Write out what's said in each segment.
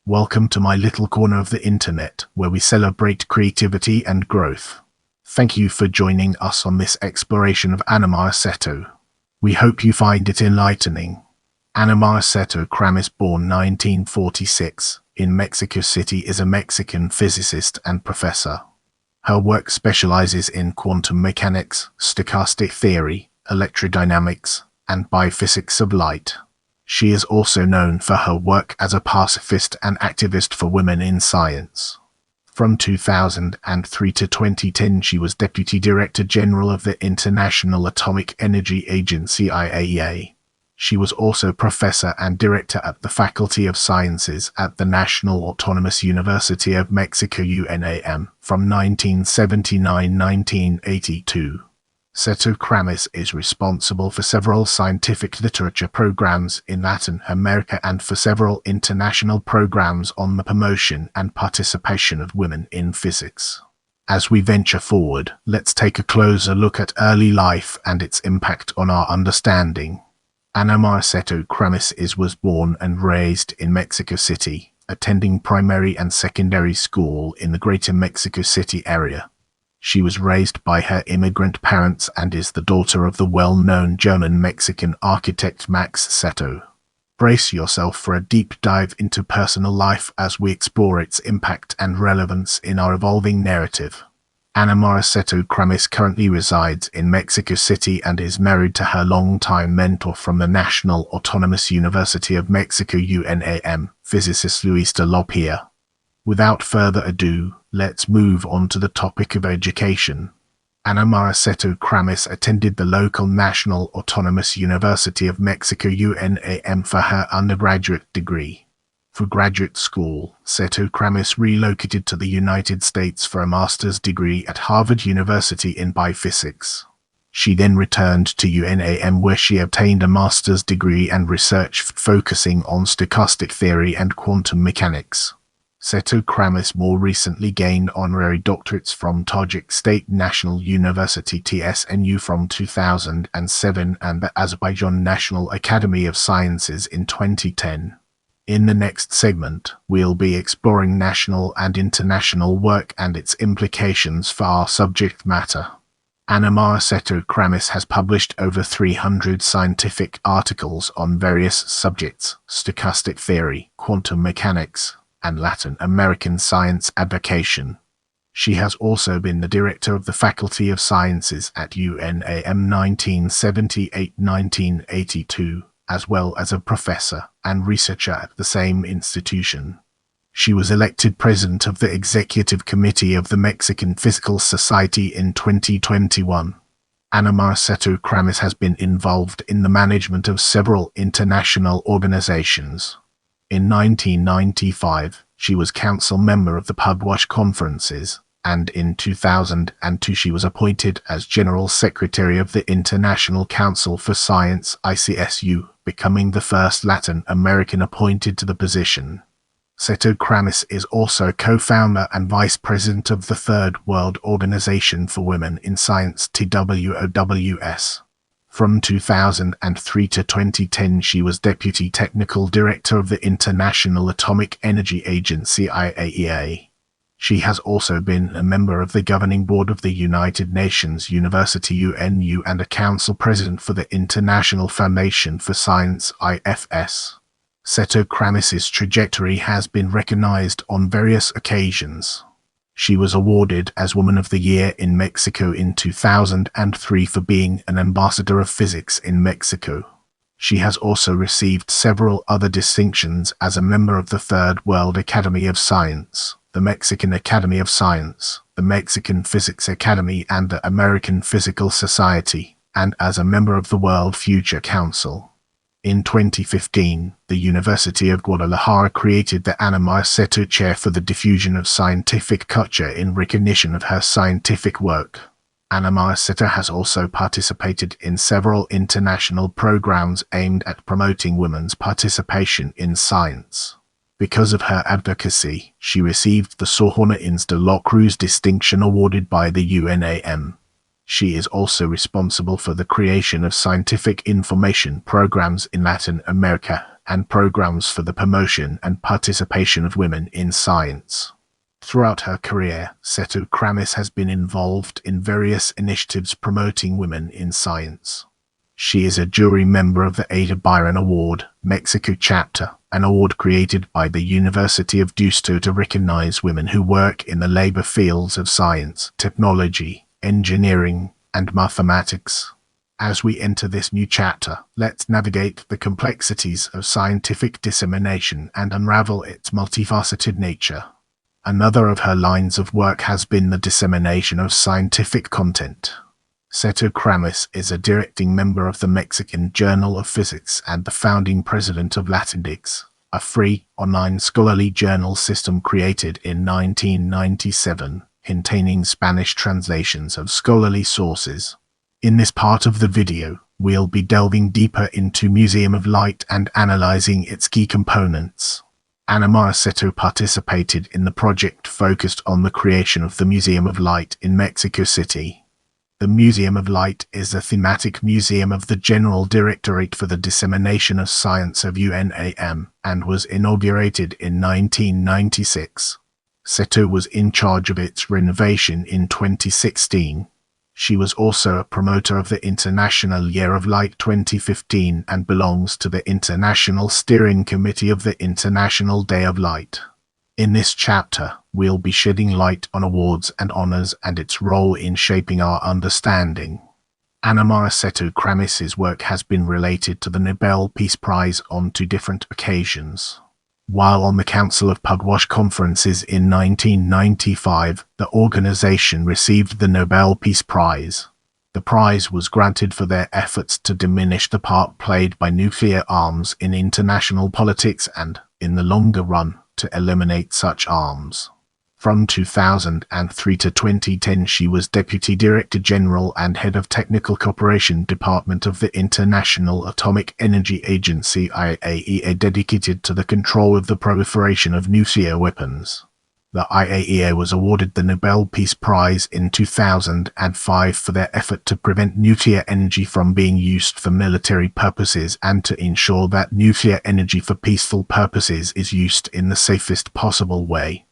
Welcome to my little corner of the internet, where we celebrate creativity and growth. Thank you for joining us on this exploration of María Cetto. We hope you find it enlightening. María Cetto Kramis, born 1946, in Mexico City, is a Mexican physicist and professor. Her work specializes in quantum mechanics, stochastic theory, electrodynamics, and biophysics of light. She is also known for her work as a pacifist and activist for women in science. From 2003 to 2010, she was Deputy Director General of the International Atomic Energy Agency (IAEA). She was also Professor and Director at the Faculty of Sciences at the National Autonomous University of Mexico (UNAM) from 1979–1982. Cetto Kramis is responsible for several scientific literature programs in Latin America and for several international programs on the promotion and participation of women in physics. As we venture forward, let's take a closer look at early life and its impact on our understanding. María Cetto Kramis was born and raised in Mexico City, attending primary and secondary school in the greater Mexico City area. She was raised by her immigrant parents and is the daughter of the well-known German-Mexican architect Max Cetto. Brace yourself for a deep dive into personal life as we explore its impact and relevance in our evolving narrative. María Cetto Kramis currently resides in Mexico City and is married to her longtime mentor from the National Autonomous University of Mexico (UNAM), physicist Luis de la Pia. Without further ado, let's move on to the topic of education. María Cetto Kramis attended the local National Autonomous University of Mexico (UNAM) for her undergraduate degree. For graduate school, Cetto Kramis relocated to the United States for a master's degree at Harvard University in biophysics. She then returned to UNAM, where she obtained a master's degree and research focusing on stochastic theory and quantum mechanics. Cetto Kramis more recently gained honorary doctorates from Tajik State National University (TSNU) from 2007 and the Azerbaijan National Academy of Sciences in 2010. In the next segment, we'll be exploring national and international work and its implications for our subject matter. María Cetto Kramis has published over 300 scientific articles on various subjects: stochastic theory, quantum mechanics, and Latin American science advocation. She has also been the director of the Faculty of Sciences at UNAM 1978–1982, as well as a professor and researcher at the same institution. She was elected president of the Executive Committee of the Mexican Physical Society in 2021. María Cetto Kramis has been involved in the management of several international organizations. In 1995, she was council member of the Pugwash Conferences, and in 2002 she was appointed as General Secretary of the International Council for Science (ICSU), becoming the first Latin American appointed to the position. Cetto Kramis is also co-founder and vice president of the Third World Organization for Women in Science (TWOWS). From 2003 to 2010, she was Deputy Technical Director of the International Atomic Energy Agency (IAEA). She has also been a member of the Governing Board of the United Nations University (UNU) and a Council President for the International Foundation for Science (IFS). Cetto Kramis's trajectory has been recognized on various occasions. She was awarded as Woman of the Year in Mexico in 2003 for being an ambassador of physics in Mexico. She has also received several other distinctions as a member of the Third World Academy of Science, the Mexican Academy of Science, the Mexican Physics Academy and the American Physical Society, and as a member of the World Future Council. In 2015, the University of Guadalajara created the María Cetto Chair for the Diffusion of Scientific Culture in recognition of her scientific work. María Cetto has also participated in several international programs aimed at promoting women's participation in science. Because of her advocacy, she received the Sor Juana Inés de la Cruz distinction awarded by the UNAM. She is also responsible for the creation of scientific information programs in Latin America and programs for the promotion and participation of women in science. Throughout her career, Cetto Kramis has been involved in various initiatives promoting women in science. She is a jury member of the Ada Byron Award, Mexico chapter, an award created by the University of Deusto to recognize women who work in the labor fields of science, technology, engineering, and mathematics. As we enter this new chapter, let's navigate the complexities of scientific dissemination and unravel its multifaceted nature. Another of her lines of work has been the dissemination of scientific content. Cetto Kramis is a directing member of the Mexican Journal of Physics and the founding president of Latindix, a free, online scholarly journal system created in 1997, containing Spanish translations of scholarly sources. In this part of the video, we'll be delving deeper into Museum of Light and analyzing its key components. María Cetto participated in the project focused on the creation of the Museum of Light in Mexico City. The Museum of Light is a thematic museum of the General Directorate for the Dissemination of Science of UNAM and was inaugurated in 1996. Cetto was in charge of its renovation in 2016. She was also a promoter of the International Year of Light 2015 and belongs to the International Steering Committee of the International Day of Light. In this chapter, we'll be shedding light on awards and honors and its role in shaping our understanding. María Cetto Kramis's work has been related to the Nobel Peace Prize on two different occasions. While on the Council of Pugwash Conferences in 1995, the organization received the Nobel Peace Prize. The prize was granted for their efforts to diminish the part played by nuclear arms in international politics and, in the longer run, to eliminate such arms. From 2003 to 2010 she was Deputy Director General and Head of Technical Cooperation Department of the International Atomic Energy Agency IAEA, dedicated to the control of the proliferation of nuclear weapons. The IAEA was awarded the Nobel Peace Prize in 2005 for their effort to prevent nuclear energy from being used for military purposes and to ensure that nuclear energy for peaceful purposes is used in the safest possible way.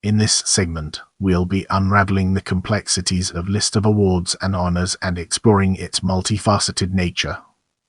In this segment, we'll be unraveling the complexities of list of awards and honors and exploring its multifaceted nature.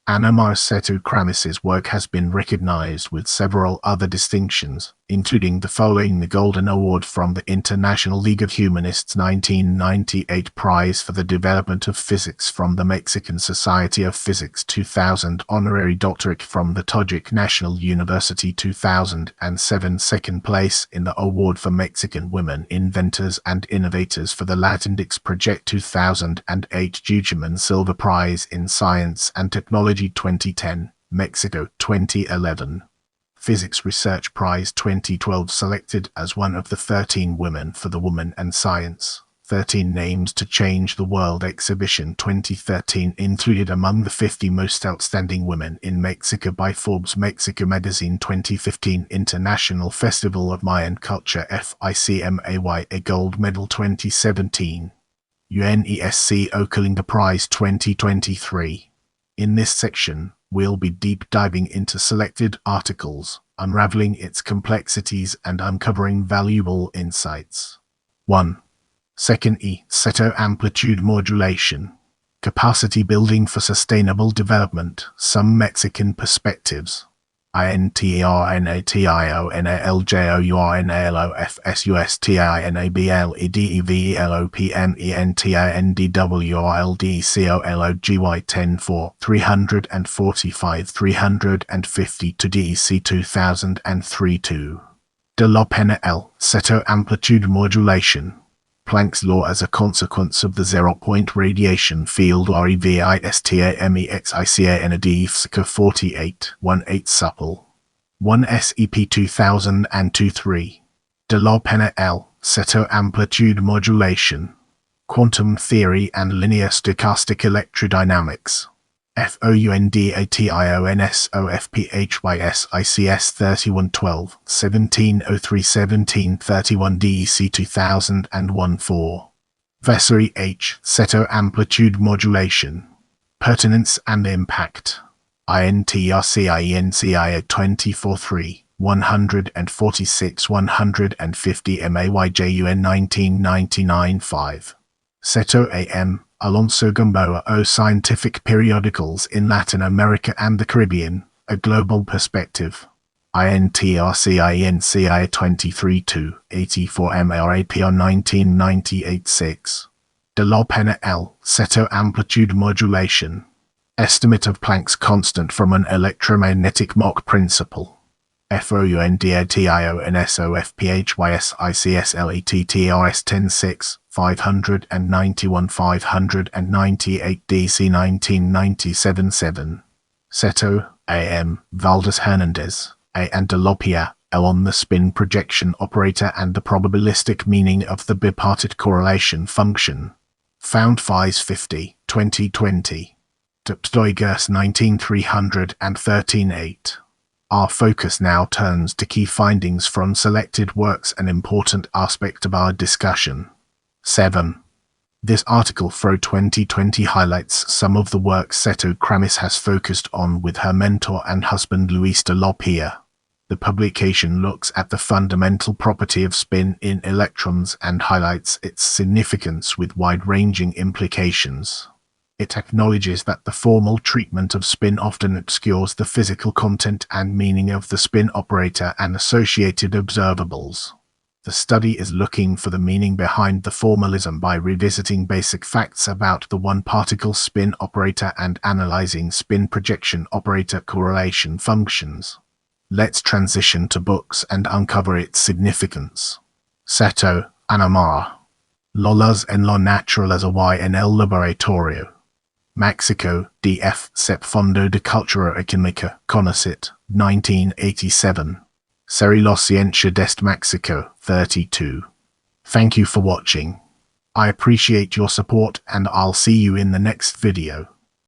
María Cetto Kramis's work has been recognized with several other distinctions, including the following: the Golden Award from the International League of Humanists 1998, Prize for the Development of Physics from the Mexican Society of Physics 2000, Honorary Doctorate from the Tajik National University 2007, second place in the Award for Mexican Women Inventors and Innovators for the Latindix Project 2008, Jugeman Silver Prize in Science and Technology 2010, Mexico 2011. Physics Research Prize 2012, selected as one of the 13 Women for the Woman and Science, 13 Names to Change the World exhibition 2013, included among the 50 most outstanding women in Mexico by Forbes Mexico magazine 2015, International Festival of Mayan Culture FICMAY, a gold medal 2017, UNESCO Ocalinga Prize 2023. In this section, we'll be deep diving into selected articles, unraveling its complexities and uncovering valuable insights. 1. Second E. Cetto Amplitude Modulation. Capacity Building for Sustainable Development, Some Mexican Perspectives. INTRNATIONALFSUSTINABLEDVELOPMENTINDWILDCOLOGY 10-4 345 350 to DEC 2003-2. De la Pena L. Cetto Amplitude Modulation. Planck's law as a consequence of the zero-point radiation field REVISTAMEXICANADFSCA 48-18 supple. 1 SEP 2002-3. De la Pena L. Cetto Amplitude Modulation. Quantum Theory and Linear Stochastic Electrodynamics. FOUNDATIONSOFPHYSICS 3112 1703-1731 DEC 2001-4. Vessery H. Cetto Amplitude Modulation. Pertinence and Impact. INTRCINCIA 24-3, 146 150 MAYJUN 1999-5. Cetto A.M., Alonso Gamboa O Scientific Periodicals in Latin America and the Caribbean, A Global Perspective. INTRCINCIA 23-2, 84 MRAPR 1998-6. De la Pena L. Cetto Amplitude Modulation. Estimate of Planck's constant from an electromagnetic Mach principle. FOUNDATIONSOFPHYSICSLETTRS 10-6, 591 598 DC 1997-7. Cetto, A.M., Valdes Hernandez, A. and de la Pena, L. on the spin projection operator and the probabilistic meaning of the bipartite correlation function. Found Phys 50, 2020. Duptoigers 19313-8. Our focus now turns to key findings from selected works, an important aspect of our discussion. 7. This article from 2020 highlights some of the work Cetto Kramis has focused on with her mentor and husband Luis de la Pena. The publication looks at the fundamental property of spin in electrons and highlights its significance with wide-ranging implications. It acknowledges that the formal treatment of spin often obscures the physical content and meaning of the spin operator and associated observables. The study is looking for the meaning behind the formalism by revisiting basic facts about the one-particle spin operator and analyzing spin projection operator correlation functions. Let's transition to books and uncover its significance. Cetto, Ana María. Lolas en lo naturaleza y en el laboratorio. Mexico, D.F. Sep Fondo de Cultura Económica, CONACYT, 1987. Serie La Ciencia deste Mexico, 32. Thank you for watching. I appreciate your support and I'll see you in the next video.